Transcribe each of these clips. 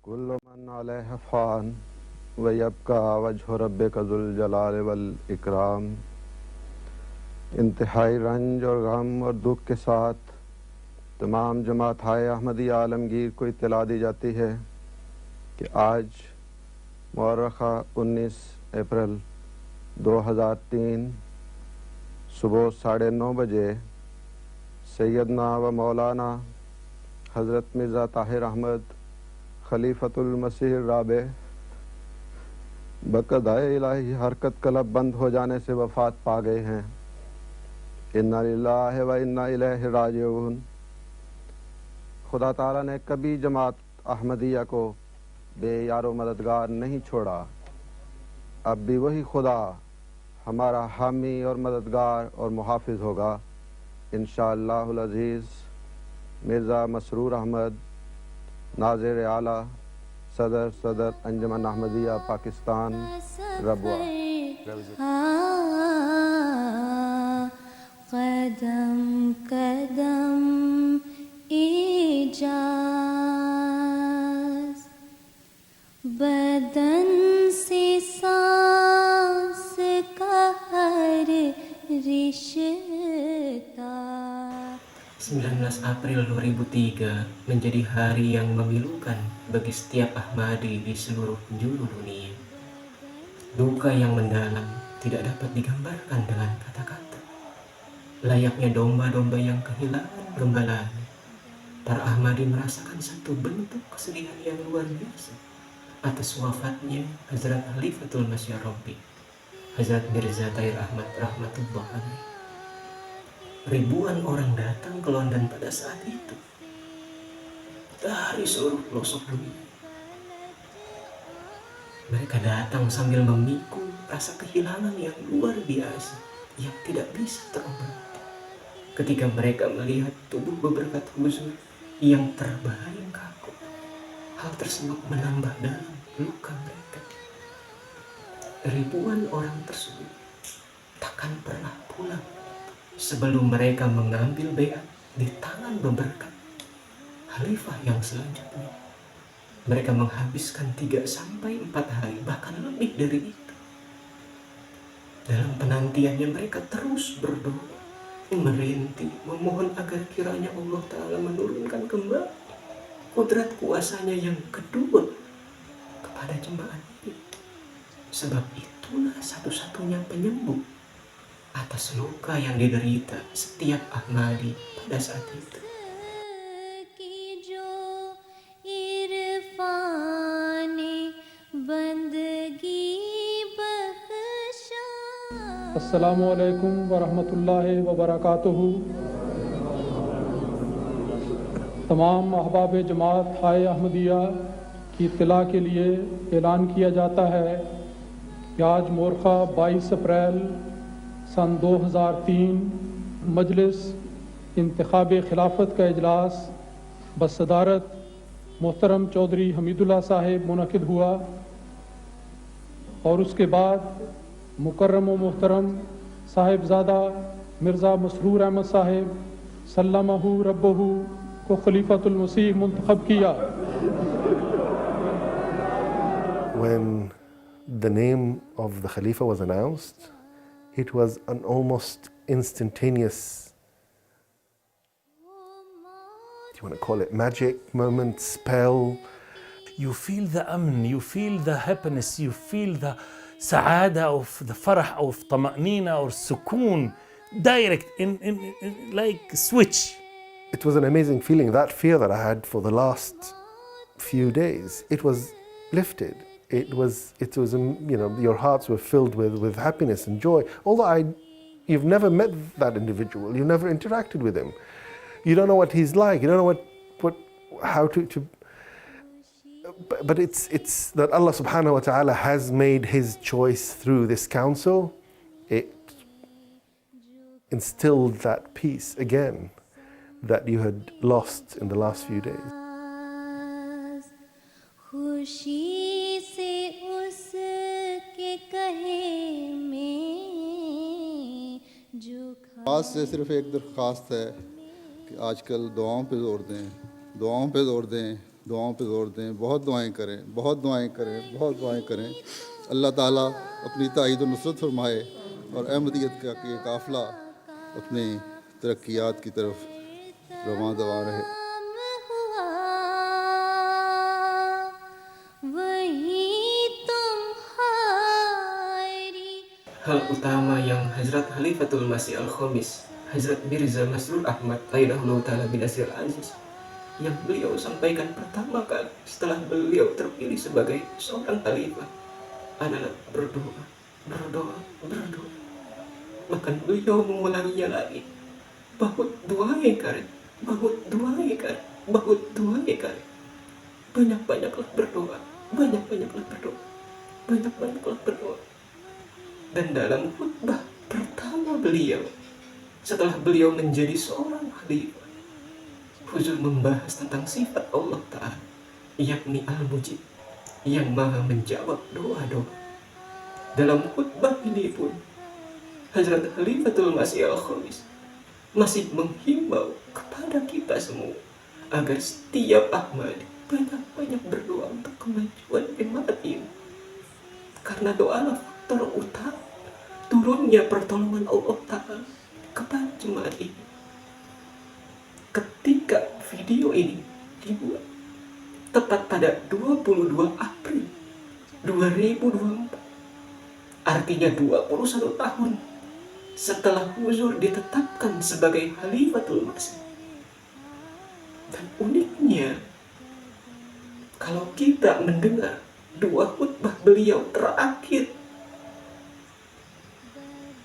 कुल्लु मन अलैहा फ़ान व यब्का वजहु रब्बिका ज़ुल जलाल वल इकराम। इंतहाई रंज और गम और दुख के साथ तमाम जमात हाय अहमदी आलमगीर को इत्तला दी जाती है कि आज मुअर्रखा 19 अप्रैल 2003 सुबह 9:30 बजे सैयदना व मौलाना हज़रत मिर्ज़ा ताहिर अहमद खलीफतुल मसीह राबे बक़दाए इलाही हरकत कलब बंद हो जाने से वफ़ात पा गए हैं। इन्ना लिल्लाहि व इन्ना इलैहि राजिऊन। खुदा ताला ने कभी जमात अहमदिया को बेयारो मददगार नहीं छोड़ा। अब भी वही खुदा हमारा हामी और मददगार और मुहाफ़िज़ होगा इंशाअल्लाहुल अज़ीज़। मिर्ज़ा मसरूर अहमद नाज़िर आला सदर अंजुमन अहमदिया पाकिस्तान रबवा। कदम कदम इजाज़ बदन से सांस का हर रिश्ता। 19 April 2003 menjadi hari yang memilukan bagi setiap Ahmadi di seluruh penjuru dunia. Duka yang mendalam tidak dapat digambarkan dengan kata-kata. Layaknya domba-domba yang kehilangan gembalanya, para Ahmadi merasakan satu bentuk kesedihan yang luar biasa atas wafatnya Hazrat Khalifatul Masih Rabbi, Hazrat Mirza Tahir Ahmad rahmatullah alaih. Ribuan orang datang ke London pada saat itu dari seluruh pelosok dunia. Mereka datang sambil memikul rasa kehilangan yang luar biasa yang tidak bisa terobati ketika mereka melihat tubuh beberapa huzur yang terbayang kaku. Hal tersebut menambah dalam luka mereka. Ribuan orang tersebut takkan pernah pulang sebelum mereka mengambil baiat di tangan beberkat khalifah yang selanjutnya. Mereka menghabiskan 3 sampai 4 hari, bahkan lebih dari itu. Dalam penantiannya mereka terus berdoa, merintih, memohon agar kiranya Allah Ta'ala menurunkan kembali kudrat kuasanya yang kedua kepada jemaat ini. Sebab itulah satu-satunya penyembuh atas luka yang diderita setiap Ahmadi pada saat itu. अस्सलामुअलैकुम वरहमतुल्लाहि वबरकातुहू। तमाम अहबाब जमात हाय अहमदिया की इत्तला के लिए ऐलान किया जाता है कि आज मोरखा 22 अप्रैल सन 2003 मजलिस इंतखाब खिलाफत का इजलास बसदारत मोहतरम चौधरी हमीदुल्लाह साहिब मुनक़िद हुआ और उसके बाद मुकर्रम व मोहतरम साहिबजादा मिर्ज़ा मसरूर अहमद साहिब सल्लमहु रब्बहु को खलीफतुल मसीह मुंतखब किया। When the name of the Khalifa was announced, it was an almost instantaneous, do you want to call it magic moment, spell? You feel the amn, you feel the happiness, you feel the سعادة أو the فرح أو طمأنينة or سكون direct in like switch. It was an amazing feeling. That fear that I had for the last few days, it was lifted. It was you know, your hearts were filled with happiness and joy. Although you've never met that individual, you've never interacted with him. You don't know what he's like. You don't know how to. But it's that Allah subhanahu wa ta'ala has made his choice through this council. It instilled that peace again that you had lost in the last few days. آج سے صرف ایک درخواست ہے کہ آج کل دعاؤں پہ زور دیں दुआओं पे जोर दें, बहुत दुआएं करें, बहुत दुआएं करें, बहुत दुआएं करें। अल्लाह ताला अपनी ताईद और नुसरत फरमाए और अहमदियत का ये काफ़िला अपने तरक्कियात की तरफ रवां दवा रहे। हुआ वही तुम्हारी Hal utama yang Hazrat Khalifatul Masih Al-Khamis, Hazrat Mirza Masrur Ahmad Aidahullah Ta'ala bin Nasir Al-Aziz, yang beliau sampaikan pertama kali setelah beliau terpilih sebagai seorang khalifah adalah berdoa, berdoa, berdoa. Bahkan beliau mengulanginya lagi, bahut duai kare, bahut duai kare, bahut duai kare. Banyak-banyaklah berdoa, banyak-banyaklah berdoa, banyak-banyaklah berdoa. Dan dalam khutbah pertama beliau setelah beliau menjadi seorang khalifah, Huzur membahas tentang sifat Allah Ta'ala, yakni Al-Mujib, yang maha menjawab doa-doa. Dalam khutbah ini pun Hazrat Khalifatul Masih Al-Khamis masih menghimbau kepada kita semua agar setiap Ahmadi banyak-banyak berdoa untuk kemajuan jemaat ini, karena doalah faktor utama turunnya pertolongan Allah Ta'ala kepada jemaat ini. Ketika video ini dibuat tepat pada 22 April 2024, artinya 21 tahun setelah Huzur ditetapkan sebagai Khalifatul Masih. Dan uniknya, kalau kita mendengar dua khutbah beliau terakhir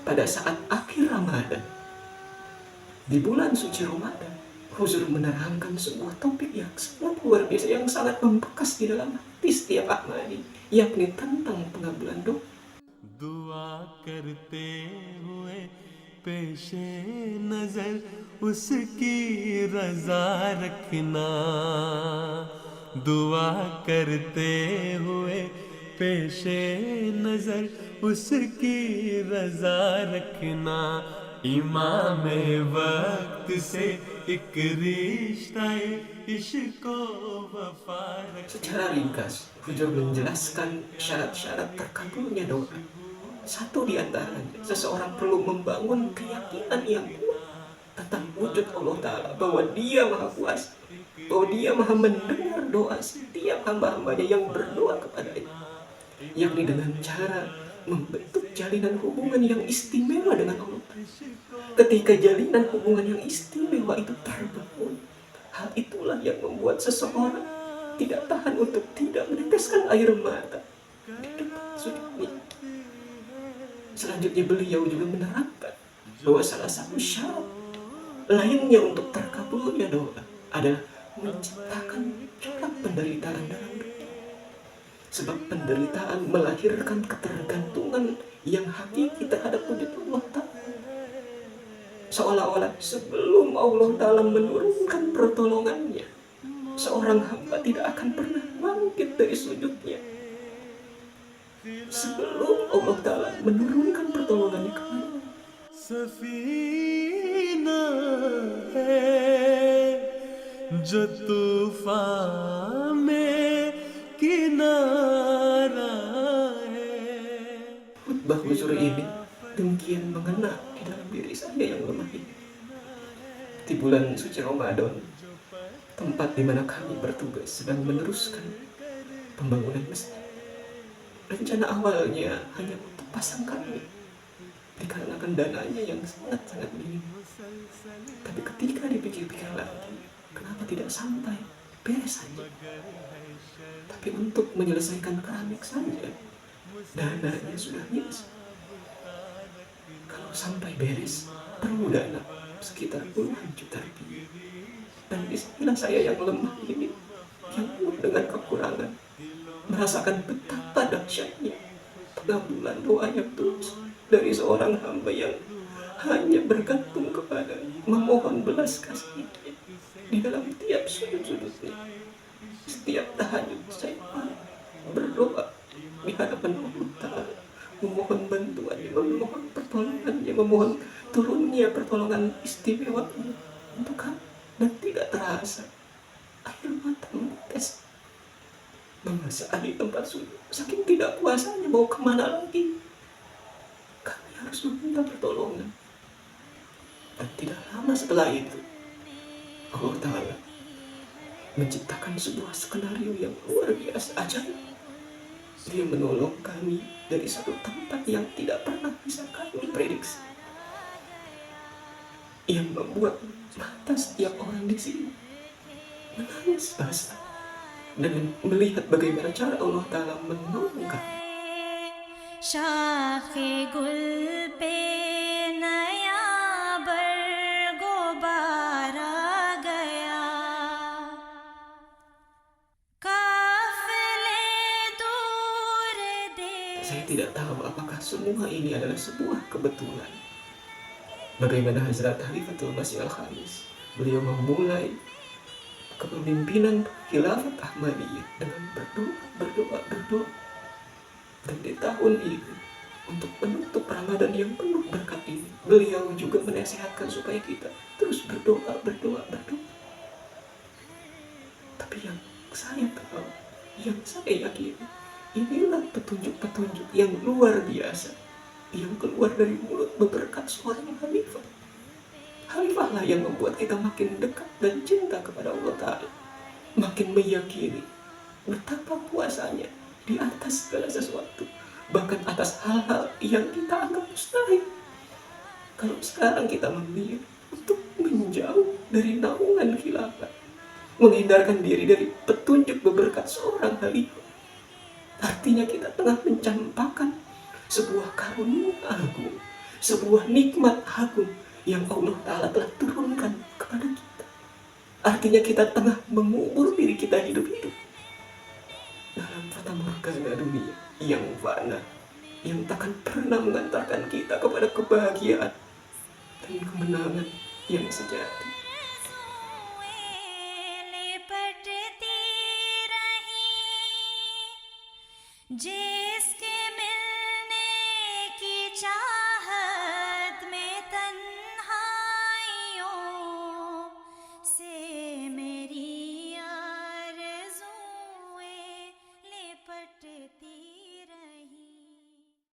pada saat akhir Ramadan, di bulan suci Ramadan, Huzur menerangkan sebuah topik yang sangat luar biasa, yang sangat membekas di dalam hati setiap Ahmadi, yakni tentang pengabulan doa. दुआ करते हुए पेशे नजर उसकी रजा रखना, दुआ करते हुए पेशे नजर उसकी रजा रखना, इमाम वक्त से एक रिश्ता इश्क वफा रखना. Secara ringkas, Huzur menjelaskan syarat-syarat terkabulnya doa. Satu di antaranya, seseorang perlu membangun keyakinan yang kuat tentang wujud Allah Ta'ala, bahwa Dia Maha Kuasa, bahwa Dia Maha mendengar doa setiap hamba-hambanya yang berdoa kepadanya, yakni dengan cara membentuk jalinan hubungan yang istimewa dengan Allah. Ketika jalinan hubungan yang istimewa itu terbangun, hal itulah yang membuat seseorang tidak tahan untuk tidak meneteskan air mata di depan sujudnya. Selanjutnya beliau juga menerangkan bahwa salah satu syarat lainnya untuk terkabulnya doa adalah menciptakan corak penderitaan dalam doa. Sebab penderitaan melahirkan ketergantungan yang hakiki terhadap wujud Allah Ta'ala. Seolah-olah sebelum Allah Ta'ala menurunkan pertolongannya, seorang hamba tidak akan pernah bangkit dari sujudnya sebelum Allah Ta'ala menurunkan pertolongannya kepada. Safina है जो तूफान में किनारा है. Khutbah Huzur ini demikian mengena di dalam diri saya yang lemah ini. Di bulan suci Ramadan, tempat di mana kami bertugas sedang meneruskan pembangunan masjid. Rencana awalnya hanya untuk pasang kami, dikarenakan dananya yang sangat-sangat minim. Tapi ketika dipikir-pikir lagi, kenapa tidak sampai beres saja? Tapi untuk menyelesaikan keramik saja, dananya sudah habis. Kalau sampai beres, perlu dana sekitar puluhan juta rupiah. Dan disinilah saya yang lemah ini, yang penuh dengan kekurangan, merasakan betapa dahsyatnya pengabulan doa yang tulus dari seorang hamba yang hanya bergantung kepada memohon belas kasihnya di dalam tiap sudut-sudutnya. Setiap tahajud saya berdoa di hadapan Allah Ta'ala, memohon bantuannya, memohon pertolongannya, memohon turunnya pertolongan istimewa untuk kami. Dan tidak terasa air mata meneteskan PPS. Memasak di tempat sujud, saking tidak kuasanya mau kemana lagi. Kami harus meminta pertolongan. Dan tidak lama setelah itu, Allah Ta'ala menciptakan sebuah skenario yang luar biasa ajaib. Dia menolong kami dari satu tempat yang tidak pernah bisa kami prediksi, yang membuat mata setiap orang di sini menangis basah dengan melihat bagaimana cara Allah Ta'ala menolong kami. शाखे गुल पे नया बरगुबार आ गया काफिले दूर दे. Saya tidak tahu apakah semua ini adalah sebuah kebetulan. Bagaimana Hazrat Khalifatul Masih Al-Khamis, beliau memulai kepemimpinan Khilafat Ahmadiyah dengan berdoa. Dan di tahun ini, untuk menutup Ramadan yang penuh berkat ini, beliau juga menasihatkan supaya kita terus berdoa. Tapi yang saya tahu, yang saya yakini, inilah petunjuk-petunjuk yang luar biasa yang keluar dari mulut berkat seorang khalifah. Khalifahlah yang membuat kita makin dekat dan cinta kepada Allah Ta'ala, makin meyakini betapa kuasanya di atas segala sesuatu, bahkan atas hal-hal yang kita anggap mustahil. Kalau sekarang kita memilih untuk menjauh dari naungan khilafah, menghindarkan diri dari petunjuk berkat seorang khalifah, artinya kita tengah mencampakkan sebuah karunia agung, sebuah nikmat agung yang Allah Ta'ala telah turunkan kepada kita. Artinya kita tengah mengubur diri kita hidup-hidup dalam fata morgana dunia yang fana, yang takkan pernah mengantarkan kita kepada kebahagiaan dan kemenangan yang sejati. जे